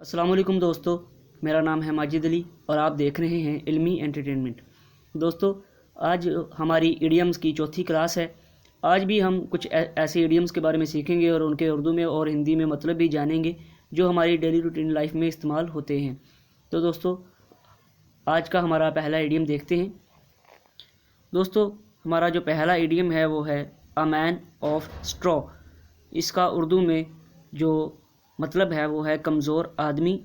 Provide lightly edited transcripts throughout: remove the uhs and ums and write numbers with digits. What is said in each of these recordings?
अस्सलाम वालेकुम दोस्तों, मेरा नाम है माजिद अली और आप देख रहे हैं इल्मी एंटरटेनमेंट। दोस्तों, आज हमारी इडियम्स की चौथी क्लास है। आज भी हम कुछ ऐसे इडियम्स के बारे में सीखेंगे और उनके उर्दू में और हिंदी में मतलब भी जानेंगे जो हमारी डेली रूटीन लाइफ में इस्तेमाल होते हैं। तो दोस्तों, आज का हमारा पहला इडियम देखते हैं। दोस्तों, हमारा जो पहला इडियम है वो है अ मैन ऑफ स्ट्रॉ। इसका उर्दू में जो मतलब है वो है कमज़ोर आदमी,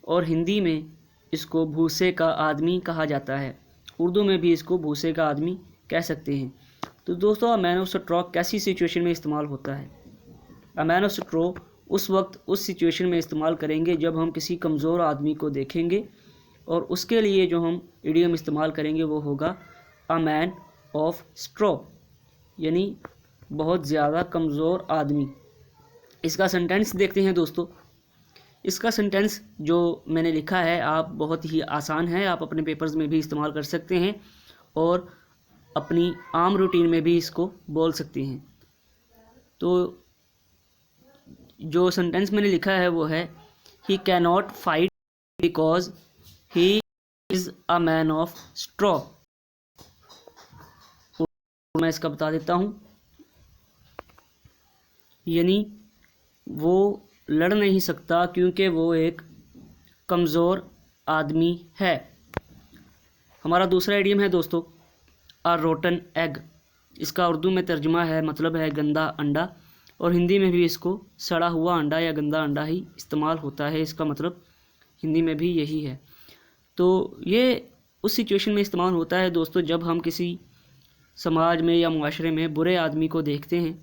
और हिंदी में इसको भूसे का आदमी कहा जाता है। उर्दू में भी इसको भूसे का आदमी कह सकते हैं। तो दोस्तों, अ मैन ऑफ स्ट्रॉ कैसी सिचुएशन में इस्तेमाल होता है? अ मैन ऑफ स्ट्रॉ उस वक्त उस सिचुएशन में इस्तेमाल करेंगे जब हम किसी कमज़ोर आदमी को देखेंगे, और उसके लिए जो हम इडियम इस्तेमाल करेंगे वो होगा अ मैन ऑफ स्ट्रॉ, यानी बहुत ज़्यादा कमज़ोर आदमी। इसका सेंटेंस देखते हैं दोस्तों। इसका सेंटेंस जो मैंने लिखा है आप बहुत ही आसान है, आप अपने पेपर्स में भी इस्तेमाल कर सकते हैं और अपनी आम रूटीन में भी इसको बोल सकते हैं। तो जो सेंटेंस मैंने लिखा है वो है he can not fight because he is a man of straw. मैं इसका बता देता हूँ, यानी वो लड़ नहीं सकता क्योंकि वो एक कमज़ोर आदमी है। हमारा दूसरा इडियम है दोस्तों अ रोटन एग। इसका उर्दू में तर्जुमा है, मतलब है गंदा अंडा, और हिंदी में भी इसको सड़ा हुआ अंडा या गंदा अंडा ही इस्तेमाल होता है। इसका मतलब हिंदी में भी यही है। तो ये उस सिचुएशन में इस्तेमाल होता है दोस्तों जब हम किसी समाज में या मुआशरे में बुरे आदमी को देखते हैं।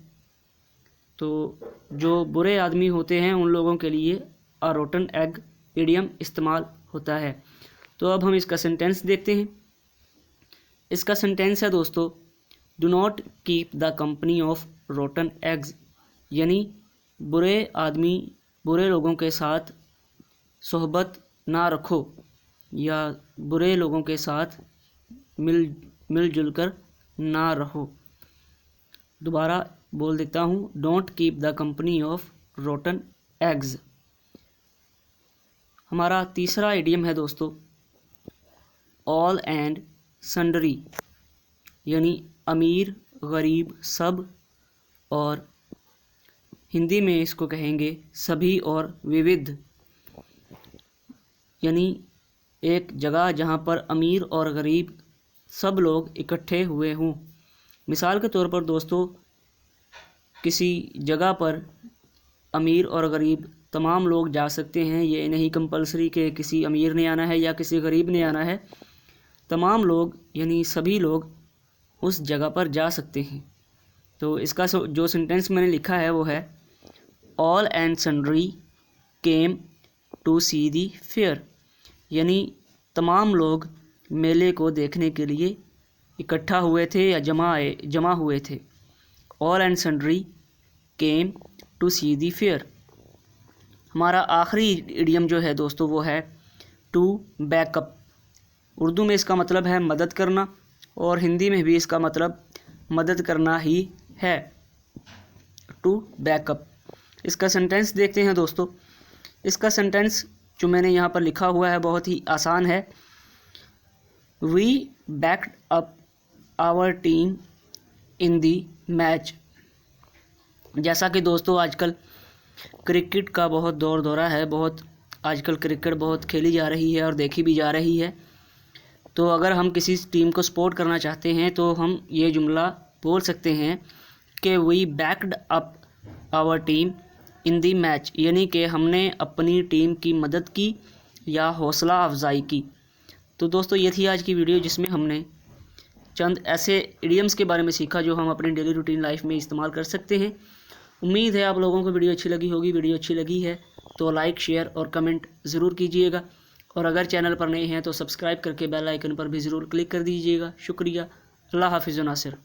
तो जो बुरे आदमी होते हैं उन लोगों के लिए अ रोटन एग इडियम इस्तेमाल होता है। तो अब हम इसका सेंटेंस देखते हैं। इसका सेंटेंस है दोस्तों do not keep the company of rotten eggs, यानी बुरे लोगों के साथ सोहबत ना रखो या बुरे लोगों के साथ मिलजुल कर ना रहो। दोबारा बोल देता हूँ, don't keep the company of rotten eggs. हमारा तीसरा इडियम है दोस्तों ऑल एंड सन्डरी, यानी अमीर गरीब सब, और हिंदी में इसको कहेंगे सभी और विविध, यानी एक जगह जहाँ पर अमीर और गरीब सब लोग इकट्ठे हुए हों। मिसाल के तौर पर दोस्तों, किसी जगह पर अमीर और गरीब तमाम लोग जा सकते हैं। ये नहीं कंपलसरी कि किसी अमीर ने आना है या किसी गरीब ने आना है, तमाम लोग यानी सभी लोग उस जगह पर जा सकते हैं। तो इसका जो सेंटेंस मैंने लिखा है वो है all and sundry came to see the fair, यानी तमाम लोग मेले को देखने के लिए इकट्ठा हुए थे या जमा हुए थे। All and sundry came to see the fair. हमारा आखिरी इडियम जो है दोस्तों वो है टू बैकअप। उर्दू में इसका मतलब है मदद करना, और हिंदी में भी इसका मतलब मदद करना ही है, टू बैकअप। इसका सेंटेंस देखते हैं दोस्तों। इसका सेंटेंस जो मैंने यहाँ पर लिखा हुआ है बहुत ही आसान है। We backed up our team in the match. जैसा कि दोस्तों आजकल क्रिकेट का बहुत दौर दौरा है, आजकल क्रिकेट बहुत खेली जा रही है और देखी भी जा रही है। तो अगर हम किसी टीम को सपोर्ट करना चाहते हैं तो हम ये जुमला बोल सकते हैं कि we backed up our team in the match, यानी कि हमने अपनी टीम की मदद की या हौसला अफजाई की। तो दोस्तों, ये थी आज की वीडियो जिसमें हमने चंद ऐसे इडियम्स के बारे में सीखा जो हम अपनी डेली रूटीन लाइफ में इस्तेमाल कर सकते हैं। उम्मीद है आप लोगों को वीडियो अच्छी लगी होगी। वीडियो अच्छी लगी है तो लाइक शेयर और कमेंट ज़रूर कीजिएगा, और अगर चैनल पर नए हैं तो सब्सक्राइब करके बेल आइकन पर भी ज़रूर क्लिक कर दीजिएगा। शुक्रिया। अल्लाह हाफिज़ नासिर।